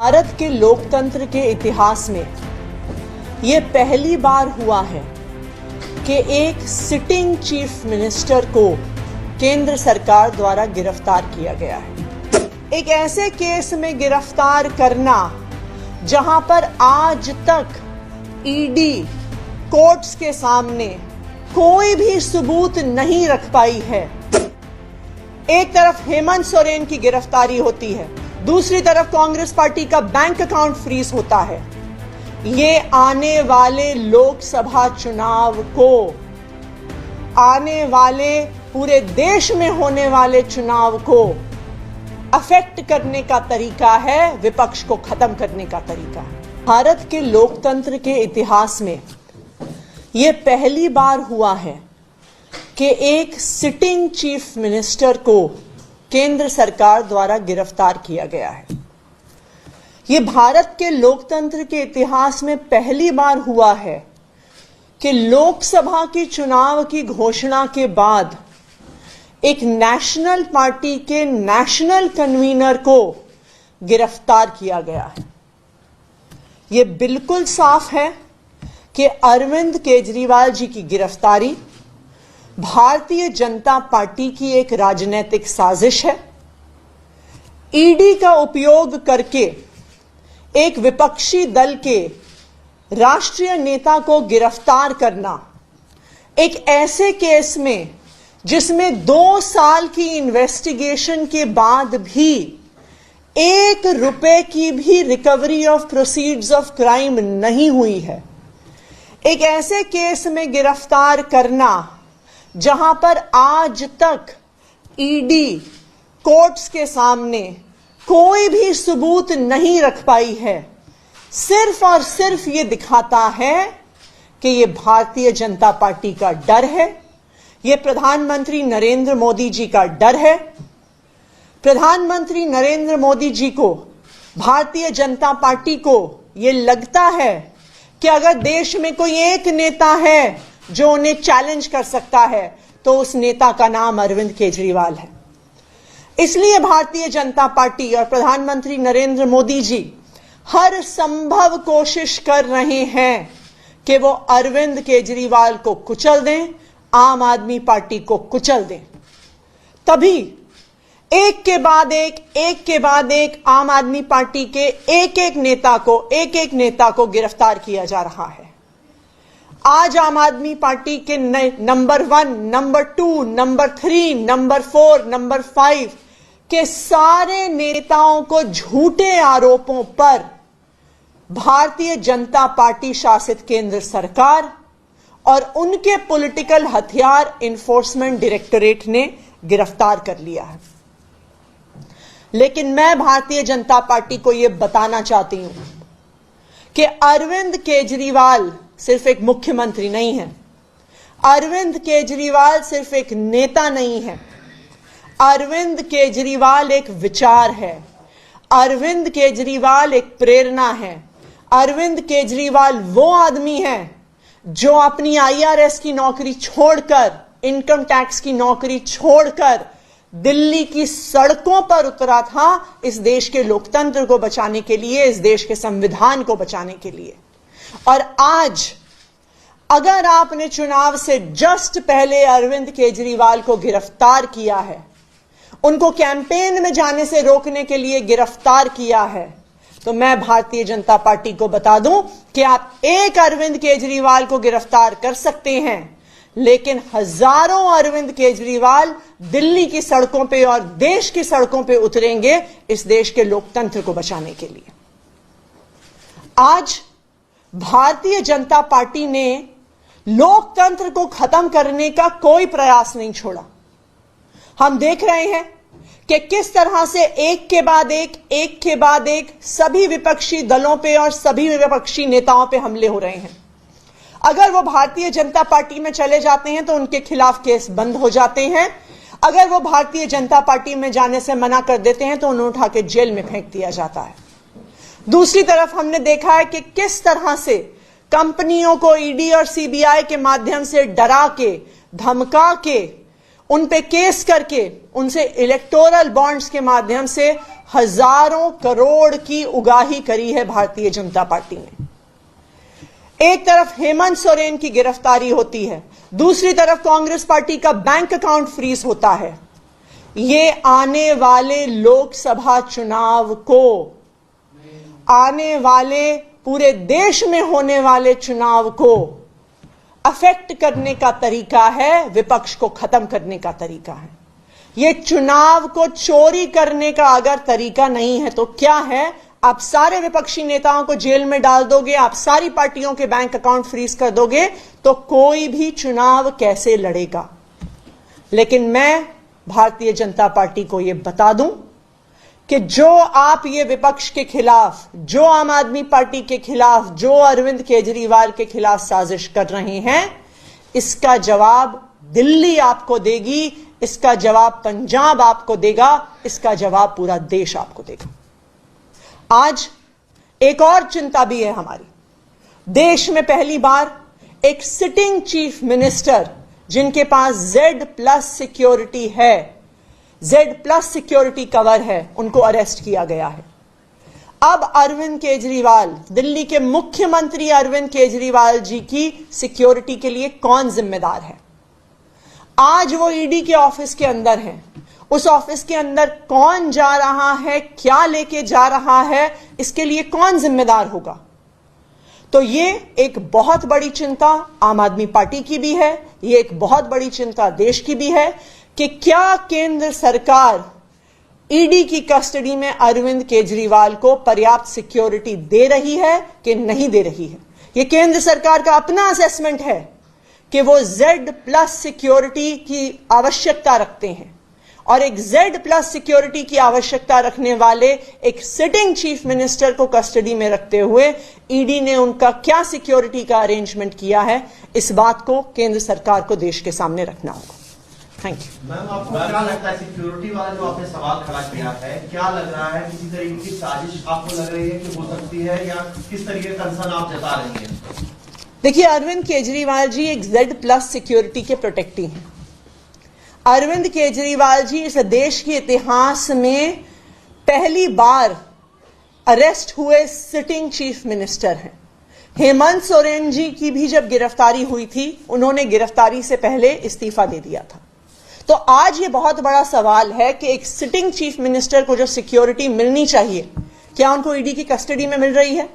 भारत के लोकतंत्र के इतिहास में ये पहली बार हुआ है कि एक सिटिंग चीफ मिनिस्टर को केंद्र सरकार द्वारा गिरफ्तार किया गया है। एक ऐसे केस में गिरफ्तार करना जहां पर आज तक ईडी कोर्ट्स के सामने कोई भी सबूत नहीं रख पाई है। एक तरफ हेमंत सोरेन की गिरफ्तारी होती है, दूसरी तरफ कांग्रेस पार्टी का बैंक अकाउंट फ्रीज होता है। ये आने वाले लोकसभा चुनाव को, आने वाले पूरे देश में होने वाले चुनाव को अफेक्ट करने का तरीका है, विपक्ष को खत्म करने का तरीका है। भारत के लोकतंत्र के इतिहास में यह पहली बार हुआ है कि एक सिटिंग चीफ मिनिस्टर को केंद्र सरकार द्वारा गिरफ्तार किया गया है। यह भारत के लोकतंत्र के इतिहास में पहली बार हुआ है कि लोकसभा की चुनाव की घोषणा के बाद एक नेशनल पार्टी के नेशनल कन्वीनर को गिरफ्तार किया गया है। यह बिल्कुल साफ है कि अरविंद केजरीवाल जी की गिरफ्तारी भारतीय जनता पार्टी की एक राजनीतिक साजिश है। ईडी का उपयोग करके एक विपक्षी दल के राष्ट्रीय नेता को गिरफ्तार करना, एक ऐसे केस में जिसमें 2 साल की इन्वेस्टिगेशन के बाद भी ₹1 की भी recovery of proceeds of crime नहीं हुई है। एक ऐसे केस में गिरफ्तार करना जहां पर आज तक ईडी कोर्ट्स के सामने कोई भी सबूत नहीं रख पाई है, सिर्फ और सिर्फ ये दिखाता है कि ये भारतीय जनता पार्टी का डर है, ये प्रधानमंत्री नरेंद्र मोदी जी का डर है। प्रधानमंत्री नरेंद्र मोदी जी को, भारतीय जनता पार्टी को ये लगता है कि अगर देश में कोई एक नेता है जो उन्हें चैलेंज कर सकता है तो उस नेता का नाम अरविंद केजरीवाल है। इसलिए भारतीय जनता पार्टी और प्रधानमंत्री नरेंद्र मोदी जी हर संभव कोशिश कर रहे हैं कि वो अरविंद केजरीवाल को कुचल दें, आम आदमी पार्टी को कुचल दें। तभी एक के बाद एक आम आदमी पार्टी के एक एक नेता को गिरफ्तार किया जा रहा है। आज आम आदमी पार्टी के number 1, number 2, number 3, number 4, number 5 के सारे नेताओं को झूठे आरोपों पर भारतीय जनता पार्टी शासित केंद्र सरकार और उनके पॉलिटिकल हथियार एनफोर्समेंट डायरेक्टरेट ने गिरफ्तार कर लिया है। लेकिन मैं भारतीय जनता पार्टी को यह बताना चाहती हूं कि अरविंद केजरीवाल सिर्फ एक मुख्यमंत्री नहीं है, अरविंद केजरीवाल सिर्फ एक नेता नहीं है, अरविंद केजरीवाल एक विचार है, अरविंद केजरीवाल एक प्रेरणा है। अरविंद केजरीवाल वो आदमी है जो अपनी IRS की नौकरी छोड़कर, इनकम टैक्स की नौकरी छोड़कर दिल्ली की सड़कों पर उतरा था इस देश के लोकतंत्र को बचाने के लिए, इस देश के संविधान को बचाने के लिए। और आज अगर आपने चुनाव से जस्ट पहले अरविंद केजरीवाल को गिरफ्तार किया है, उनको कैंपेन में जाने से रोकने के लिए गिरफ्तार किया है, तो मैं भारतीय जनता पार्टी को बता दूं कि आप एक अरविंद केजरीवाल को गिरफ्तार कर सकते हैं, लेकिन हजारों अरविंद केजरीवाल दिल्ली की सड़कों पे और देश की सड़कों पे उतरेंगे इस देश के लोकतंत्र को बचाने के लिए। आज भारतीय जनता पार्टी ने लोकतंत्र को खत्म करने का कोई प्रयास नहीं छोड़ा। हम देख रहे हैं कि किस तरह से एक के बाद एक सभी विपक्षी दलों पे और सभी विपक्षी नेताओं पे हमले हो रहे हैं। अगर वो भारतीय जनता पार्टी में चले जाते हैं तो उनके खिलाफ केस बंद हो जाते हैं, अगर वो भारतीय जनता पार्टी में जाने से मना कर देते हैं तो उन्हें उठा के जेल में फेंक दिया जाता है। दूसरी तरफ हमने देखा है कि किस तरह से कंपनियों को ईडी और सीबीआई के माध्यम से डरा के, धमका के, उन पे केस करके उनसे इलेक्टोरल बॉन्ड्स के माध्यम से हजारों करोड़ की उगाही करी है भारतीय जनता पार्टी ने। एक तरफ हेमंत सोरेन की गिरफ्तारी होती है, दूसरी तरफ कांग्रेस पार्टी का बैंक अकाउंट फ्रीज होता है। ये आने वाले लोकसभा चुनाव को, आने वाले पूरे देश में होने वाले चुनाव को अफेक्ट करने का तरीका है, विपक्ष को खत्म करने का तरीका है। ये चुनाव को चोरी करने का अगर तरीका नहीं है तो क्या है? आप सारे विपक्षी नेताओं को जेल में डाल दोगे, आप सारी पार्टियों के बैंक अकाउंट फ्रीज कर दोगे, तो कोई भी चुनाव कैसे लड़ेगा? लेकिन मैं भारतीय जनता पार्टी को यह बता दूं कि जो आप ये विपक्ष के खिलाफ, जो आम आदमी पार्टी के खिलाफ, जो अरविंद केजरीवाल के खिलाफ साजिश कर रहे हैं, इसका जवाब दिल्ली आपको देगी, इसका जवाब पंजाब आपको देगा, इसका जवाब पूरा देश आपको देगा। आज एक और चिंता भी है हमारी। देश में पहली बार एक सिटिंग चीफ मिनिस्टर जिनके पास Z+ सिक्योरिटी है, Z+ सिक्योरिटी कवर है, उनको अरेस्ट किया गया है। अब अरविंद केजरीवाल, दिल्ली के मुख्यमंत्री अरविंद केजरीवाल जी की सिक्योरिटी के लिए कौन जिम्मेदार है? आज वो ईडी के ऑफिस के अंदर हैं। उस ऑफिस के अंदर कौन जा रहा है, क्या लेके जा रहा है, इसके लिए कौन जिम्मेदार होगा? तो ये एक बहुत बड़ी चिंता आम आदमी पार्टी की भी है, ये एक बहुत बड़ी चिंता देश की भी है कि क्या केंद्र सरकार ईडी की कस्टडी में अरविंद केजरीवाल को पर्याप्त सिक्योरिटी दे रही है कि नहीं दे रही है। ये केंद्र सरकार का अपना असेसमेंट है कि वो Z+ सिक्योरिटी की आवश्यकता रखते हैं, और एक Z+ सिक्योरिटी की आवश्यकता रखने वाले एक सिटिंग चीफ मिनिस्टर को कस्टडी में रखते हुए ईडी ने उनका क्या सिक्योरिटी का अरेंजमेंट किया है, इस बात को केंद्र सरकार को देश के सामने रखना होगा। Thank you. मैम, आपको क्या लगता है सिक्योरिटी वाला जो आपने सवाल खड़ा किया है, क्या लग रहा है किसी तरीके की साजिश आपको लग रही है कि हो सकती है, या किस तरीके का कंसर्न आप जता रही हैं? देखिए, अरविंद केजरीवाल जी एक Z+ सिक्योरिटी के प्रोटेक्टी हैं। अरविंद केजरीवाल जी इस देश के इतिहास में पहली बार अरेस्ट हुए सिटिंग चीफ मिनिस्टर हैं। हेमंत सोरेन जी की भी जब गिरफ्तारी हुई थी, उन्होंने गिरफ्तारी से पहले इस्तीफा दे दिया था। तो आज ये बहुत बड़ा सवाल है कि एक सिटिंग चीफ मिनिस्टर को जो सिक्योरिटी मिलनी चाहिए, क्या उनको ईडी की कस्टडी में मिल रही है?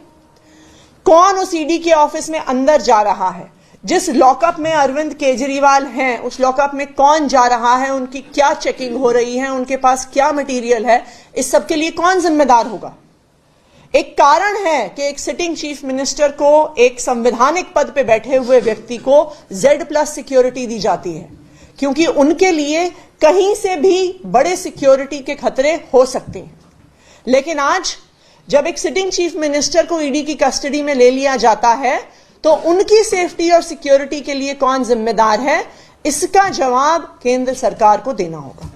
कौन उस ईडी के ऑफिस में अंदर जा रहा है? जिस लॉकअप में अरविंद केजरीवाल हैं, उस लॉकअप में कौन जा रहा है, उनकी क्या चेकिंग हो रही है, उनके पास क्या मटेरियल है, इस सब के लिए कौन जिम्मेदार होगा? एक कारण है कि एक सिटिंग चीफ मिनिस्टर को, एक संवैधानिक पद पे बैठे हुए व्यक्ति को Z+ सिक्योरिटी दी जाती है, क्योंकि उनके लिए कहीं से भी बड़े सिक्योरिटी के खतरे हो सकते हैं। लेकिन आज जब एक सिटिंग चीफ मिनिस्टर को ईडी की कस्टडी में ले लिया जाता है, तो उनकी सेफ्टी और सिक्योरिटी के लिए कौन जिम्मेदार है, इसका जवाब केंद्र सरकार को देना होगा।